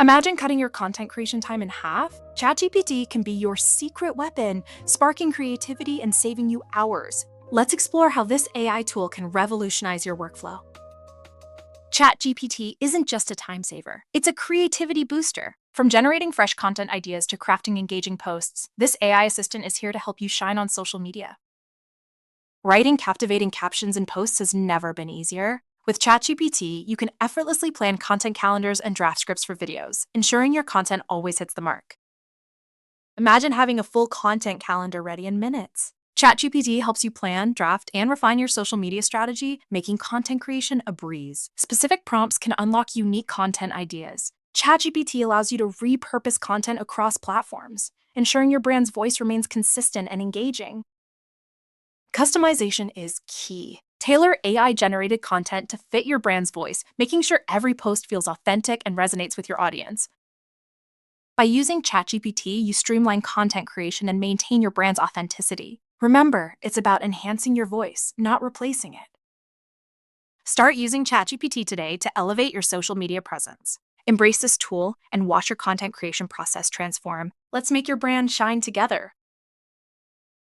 Imagine cutting your content creation time in half. ChatGPT can be your secret weapon, sparking creativity and saving you hours. Let's explore how this AI tool can revolutionize your workflow. ChatGPT isn't just a time saver, it's a creativity booster. From generating fresh content ideas to crafting engaging posts, this AI assistant is here to help you shine on social media. Writing captivating captions and posts has never been easier. With ChatGPT, you can effortlessly plan content calendars and draft scripts for videos, ensuring your content always hits the mark. Imagine having a full content calendar ready in minutes. ChatGPT helps you plan, draft, and refine your social media strategy, making content creation a breeze. Specific prompts can unlock unique content ideas. ChatGPT allows you to repurpose content across platforms, ensuring your brand's voice remains consistent and engaging. Customization is key. Tailor AI-generated content to fit your brand's voice, making sure every post feels authentic and resonates with your audience. By using ChatGPT, you streamline content creation and maintain your brand's authenticity. Remember, it's about enhancing your voice, not replacing it. Start using ChatGPT today to elevate your social media presence. Embrace this tool and watch your content creation process transform. Let's make your brand shine together.